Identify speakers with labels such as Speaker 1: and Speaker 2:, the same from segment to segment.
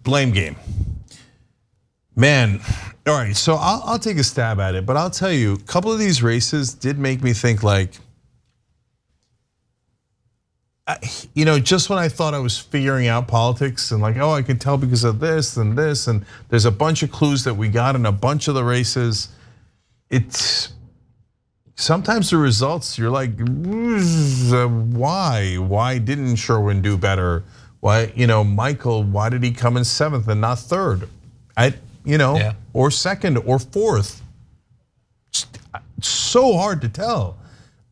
Speaker 1: blame game. Man, all right, so I'll take a stab at it, but I'll tell you, a couple of these races did make me think like, just when I thought I was figuring out politics and like, oh, I can tell because of this and this, and there's a bunch of clues that we got in a bunch of the races. It's sometimes the results, you're like, why? Why didn't Sherwin do better? Why, Michael, why did he come in 7th and not 3rd? Or 2nd or 4th. It's so hard to tell.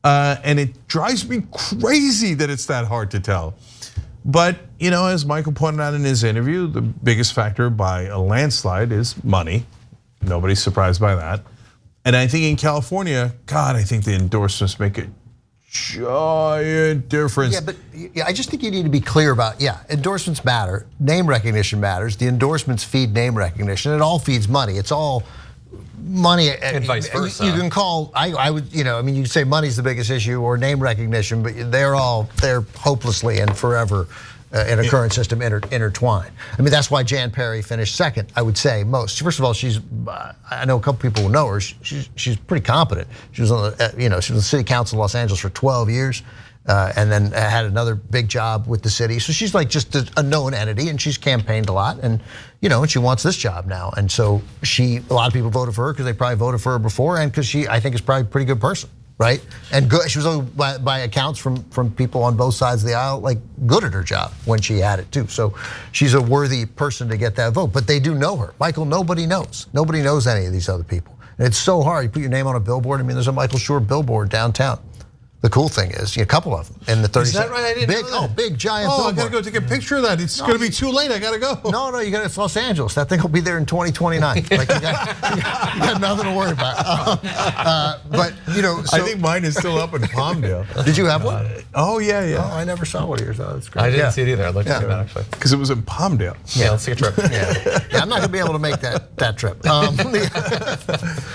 Speaker 1: And it drives me crazy that it's that hard to tell. But, as Michael pointed out in his interview, the biggest factor by a landslide is money. Nobody's surprised by that. And I think in California, God, I think the endorsements make a giant difference.
Speaker 2: Yeah, but I just think you need to be clear about, endorsements matter, name recognition matters, the endorsements feed name recognition, it all feeds money, it's all money.
Speaker 3: And vice versa.
Speaker 2: You can call, I would, you can say money's the biggest issue or name recognition, but they're hopelessly and forever in a current system intertwined. I mean, that's why Jan Perry finished 2nd, I would say most. First of all, I know a couple people who know her, she's pretty competent. She was on the, she was on the city council of Los Angeles for 12 years. And then had another big job with the city. So she's like just a known entity and she's campaigned a lot and and she wants this job now. And so a lot of people voted for her because they probably voted for her before and because I think is probably a pretty good person, right? And good, she was by accounts from people on both sides of the aisle, like good at her job when she had it too. So she's a worthy person to get that vote, but they do know her. Michael, nobody knows. Nobody knows any of these other people. And it's so hard, you put your name on a billboard. I mean, there's a Michael Schur billboard downtown. The cool thing is, a couple of them in the 30.
Speaker 1: Is that right? I didn't know that.
Speaker 2: Big giant.
Speaker 1: Oh,
Speaker 2: billboard.
Speaker 1: I gotta go take a picture of that. It's gonna be too late. I gotta go.
Speaker 2: No, you got it's Los Angeles. That thing will be there in 2029. Like you got nothing to worry about. But so,
Speaker 1: I think mine is still up in Palmdale.
Speaker 2: Did you have one?
Speaker 1: Oh yeah.
Speaker 2: Oh, I never saw one of yours. Oh, that's great.
Speaker 3: I didn't see it either. I looked at it actually.
Speaker 1: Because it was in Palmdale.
Speaker 3: Yeah, let's take a trip.
Speaker 2: Yeah, I'm not gonna be able to make that trip.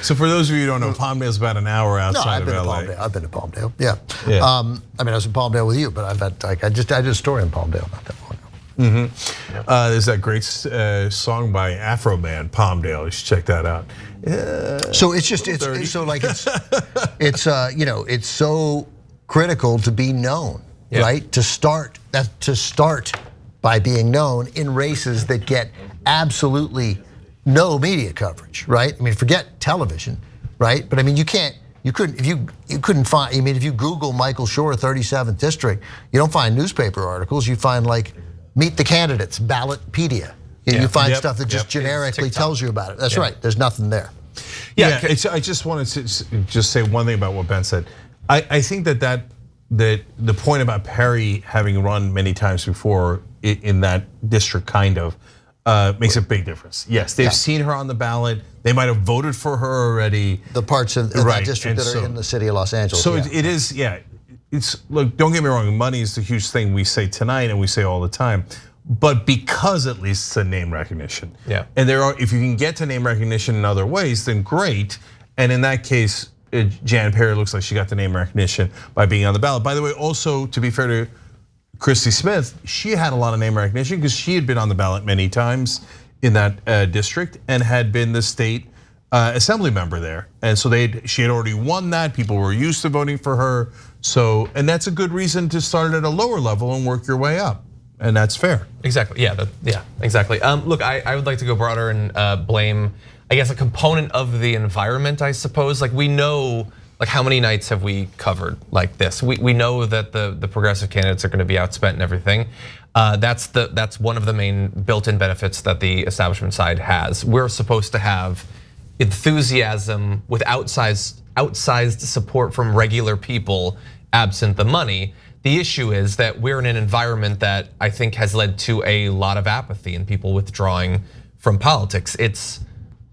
Speaker 1: So for those of you who don't know, Palmdale's about an hour outside of LA.
Speaker 2: I've been to Palmdale. Yeah. I mean, I was in Palmdale with you, but I did a story in Palmdale not that long ago.
Speaker 1: There's that great song by Afro Man, Palmdale. You should check that out.
Speaker 2: So it's so critical to be known, right? To start by being known in races that get absolutely no media coverage, right? I mean, forget television, right? But I mean, you couldn't find. I mean, if you Google Michael Schur 37th district, you don't find newspaper articles. You find like meet the candidates, Ballotpedia. You find stuff that just generically tells you about it. That's right. There's nothing there.
Speaker 1: Yeah, I just wanted to just say one thing about what Ben said. I think that the point about Perry having run many times before in that district kind of makes a big difference. Yes, they've seen her on the ballot. They might have voted for her already.
Speaker 2: The parts of that district that are in the city of Los Angeles.
Speaker 1: So it is, it's, look, don't get me wrong, money is the huge thing we say tonight and we say all the time. But because at least it's a name recognition.
Speaker 3: Yeah.
Speaker 1: And if you can get to name recognition in other ways, then great. And in that case, Jan Perry looks like she got the name recognition by being on the ballot. By the way, also to be fair to Christy Smith, she had a lot of name recognition because she had been on the ballot many times in that district and had been the state assembly member there. And so she had already won that. People were used to voting for her. So, and that's a good reason to start at a lower level and work your way up. And that's fair.
Speaker 3: Exactly, yeah, exactly. Look, I would like to go broader and blame, I guess, a component of the environment, I suppose. Like we know, like how many nights have we covered like this? We know that the progressive candidates are gonna be outspent and everything. That's one of the main built-in benefits that the establishment side has. We're supposed to have enthusiasm with outsized support from regular people, absent the money. The issue is that we're in an environment that I think has led to a lot of apathy and people withdrawing from politics. It's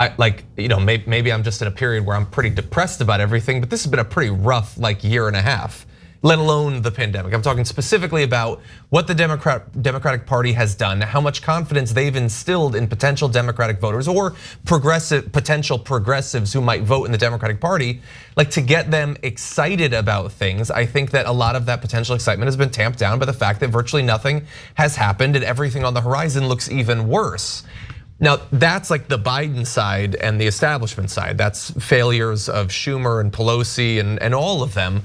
Speaker 3: maybe I'm just in a period where I'm pretty depressed about everything, but this has been a pretty rough year and a half. let alone the pandemic. I'm talking specifically about what the Democratic Party has done, how much confidence they've instilled in potential Democratic voters or potential progressives who might vote in the Democratic Party, like to get them excited about things. I think that a lot of that potential excitement has been tamped down by the fact that virtually nothing has happened and everything on the horizon looks even worse. Now, that's like the Biden side and the establishment side. That's failures of Schumer and Pelosi and all of them.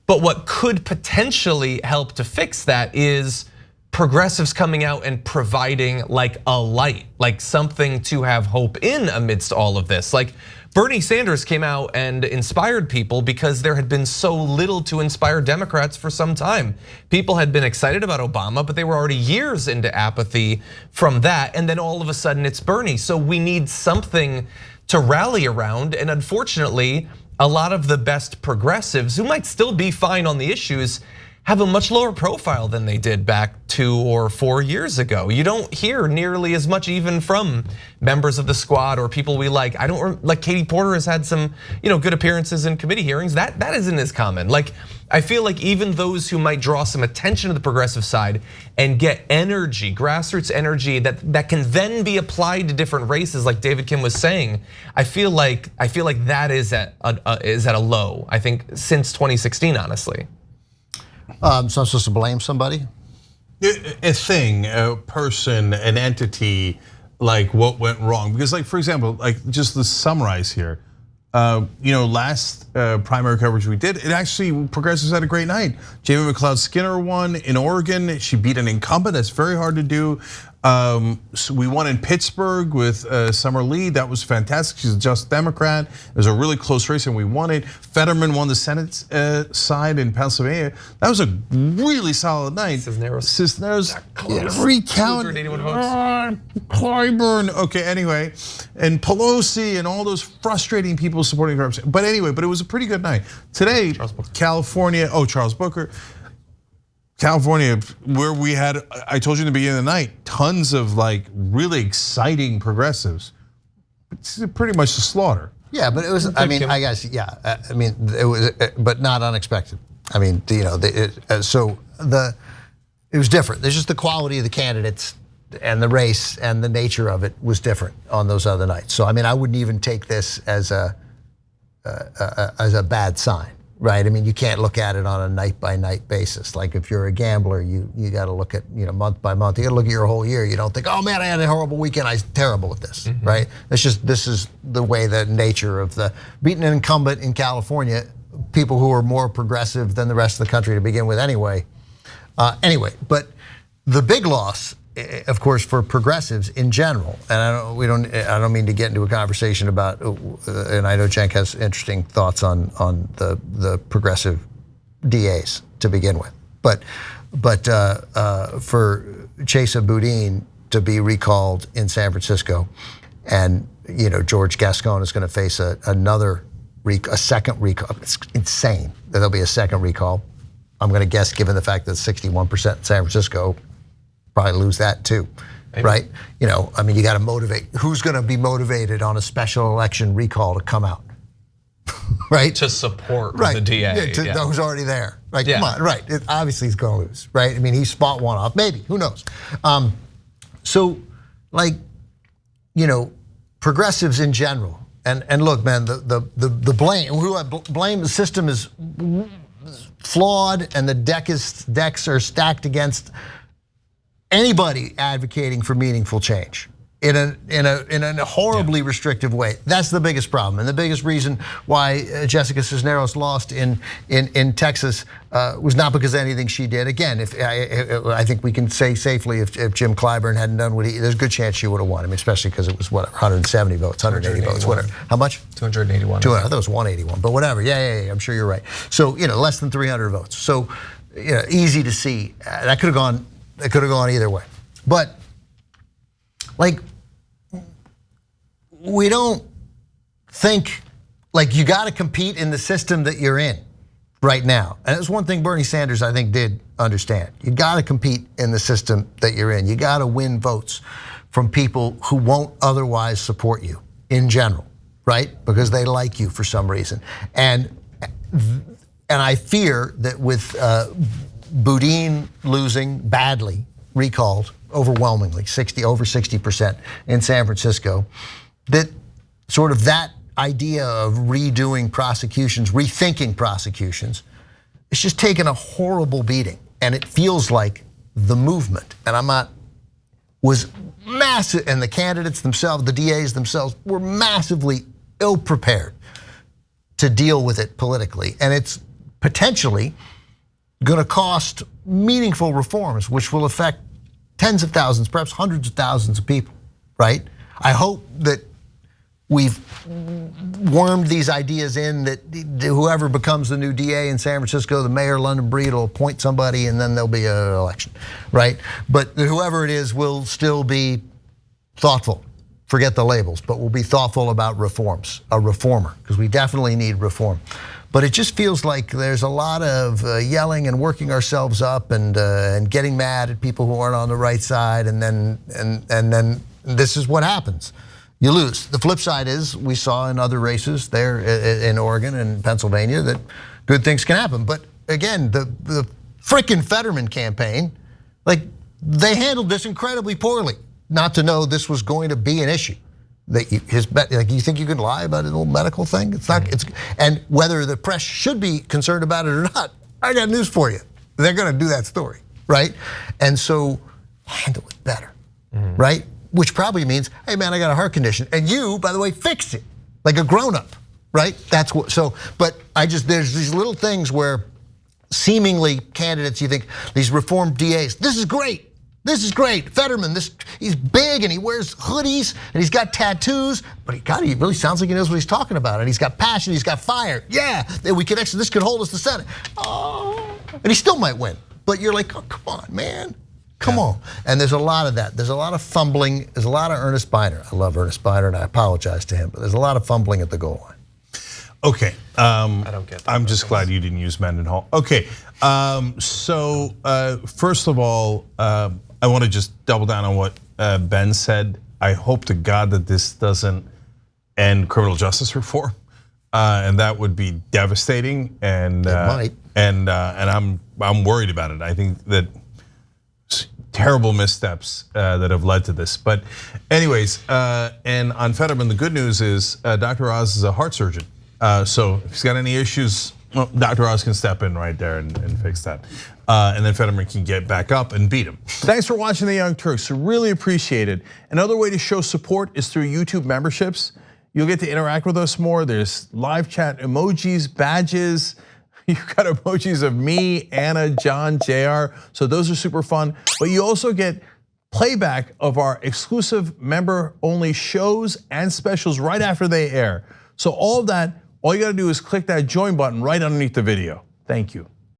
Speaker 3: But what could potentially help to fix that is progressives coming out and providing like a light, like something to have hope in amidst all of this. Like Bernie Sanders came out and inspired people because there had been so little to inspire Democrats for some time. People had been excited about Obama, but they were already years into apathy from that. And then all of a sudden it's Bernie. So we need something to rally around. And unfortunately, a lot of the best progressives who might still be fine on the issues have a much lower profile than they did back 2 or 4 years ago. You don't hear nearly as much even from members of the squad or people we like. I don't like Katie Porter has had some, good appearances in committee hearings. That isn't as common. Like I feel like even those who might draw some attention to the progressive side and get energy, grassroots energy that can then be applied to different races, like David Kim was saying. I feel like that is at a low. I think since 2016, honestly.
Speaker 2: So I'm supposed to blame somebody?
Speaker 1: A thing, a person, an entity, like what went wrong. Because like, for example, like just to summarize here, last primary coverage we did, it actually, progressives had a great night. Jamie McLeod Skinner won in Oregon. She beat an incumbent, that's very hard to do. So we won in Pittsburgh with Summer Lee. That was fantastic. She's a just Democrat. It was a really close race and we won it. Fetterman won the Senate side in Pennsylvania. That was a really solid night. Cisneros recount. Clyburn. Okay, anyway. And Pelosi and all those frustrating people supporting corruption. But anyway, it was a pretty good night. Today, California, Charles Booker. California, where we had, I told you in the beginning of the night, tons of like really exciting progressives. It's pretty much a slaughter.
Speaker 2: Yeah, but it was, I guess, yeah. It was, but not unexpected. It was different. There's just the quality of the candidates and the race and the nature of it was different on those other nights. So, I wouldn't even take this as a bad sign. Right, you can't look at it on a night by night basis. Like if you're a gambler, you got to look at month by month. You got to look at your whole year. You don't think, oh man, I had a horrible weekend. I was terrible at this, right? This is the way, the nature of the beating an incumbent in California. People who are more progressive than the rest of the country to begin with, anyway. But the big loss, of course, for progressives in general, and I don't mean to get into a conversation about, and I know Cenk has interesting thoughts on the progressive DAs to begin with, but for Chesa Boudin to be recalled in San Francisco, and George Gascon is going to face a second recall. It's insane that there'll be a second recall. I'm going to guess, given the fact that 61% in San Francisco. Probably lose that too, maybe. Right? You got to motivate. Who's going to be motivated on a special election recall to come out, right?
Speaker 3: To support the DA.
Speaker 2: Who's already there, right? Come on, right? Obviously he's going to lose, right? He's fought one off, maybe. Who knows? So, progressives in general, and look, man, the blame the system is flawed, and the decks are stacked against anybody advocating for meaningful change in a horribly restrictive way. That's the biggest problem, and the biggest reason why Jessica Cisneros lost in Texas was not because of anything she did. Again, I think we can say safely if Jim Clyburn hadn't done what there's a good chance she would have won. Especially because it was 170 votes, 180 votes, whatever. How much?
Speaker 3: 281.
Speaker 2: 200. I thought it was 181, but whatever. Yeah. I'm sure you're right. So less than 300 votes. So easy to see that could have gone. It could have gone either way. But we don't think you got to compete in the system that you're in right now. And it's one thing Bernie Sanders, I think, did understand. You got to compete in the system that you're in. You got to win votes from people who won't otherwise support you in general, right? Because they like you for some reason. And And I fear that with Boudin losing badly, recalled overwhelmingly, over 60% in San Francisco, that sort of that idea of redoing prosecutions, rethinking prosecutions, it's just taken a horrible beating. And it feels like the movement, and was massive, and the candidates themselves, the DAs themselves, were massively ill-prepared to deal with it politically. And it's potentially gonna cost meaningful reforms, which will affect tens of thousands, perhaps hundreds of thousands of people, right? I hope that we've wormed these ideas in that whoever becomes the new DA in San Francisco, the mayor, London Breed, will appoint somebody and then there'll be an election, right? But whoever it is will still be thoughtful. Forget the labels, but we'll be thoughtful about reforms, a reformer, because we definitely need reform. But it just feels like there's a lot of yelling and working ourselves up and getting mad at people who aren't on the right side, and then this is what happens. You lose. The flip side is we saw in other races there in Oregon and Pennsylvania that good things can happen. But again, the frickin' Fetterman campaign, like they handled this incredibly poorly. Not to know this was going to be an issue. Like you think you can lie about a little medical thing? It's not. And whether the press should be concerned about it or not, I got news for you. They're going to do that story, right? And so handle it better, right? Which probably means, hey man, I got a heart condition, and you, by the way, fix it like a grown-up, right? That's what. So, but there's these little things where seemingly candidates, you think these reformed DAs, this is great. This is great. Fetterman, he's big and he wears hoodies and he's got tattoos, but he really sounds like he knows what he's talking about. And he's got passion, he's got fire. Yeah, this could hold us to Senate. Oh, and he still might win. But you're like, oh, come on, man. Come on. And there's a lot of that. There's a lot of fumbling. There's a lot of Ernest Beiner. I love Ernest Beiner and I apologize to him, but there's a lot of fumbling at the goal line.
Speaker 1: Okay,
Speaker 3: I don't get that.
Speaker 1: I'm just glad you didn't use Mendenhall. Okay, so first of all, I want to just double down on what Ben said. I hope to God that this doesn't end criminal justice reform, and that would be devastating. And
Speaker 2: it might.
Speaker 1: And I'm worried about it. I think that terrible missteps that have led to this. But anyways, and on Fetterman, the good news is Dr. Oz is a heart surgeon. So if he's got any issues, well, Dr. Oz can step in right there and fix that. And then Fetterman can get back up and beat him. Thanks for watching The Young Turks, really appreciate it. Another way to show support is through YouTube memberships. You'll get to interact with us more. There's live chat emojis, badges. You've got emojis of me, Anna, John, JR. So those are super fun. But you also get playback of our exclusive member-only shows and specials right after they air. So all of that, all you gotta do is click that join button right underneath the video. Thank you.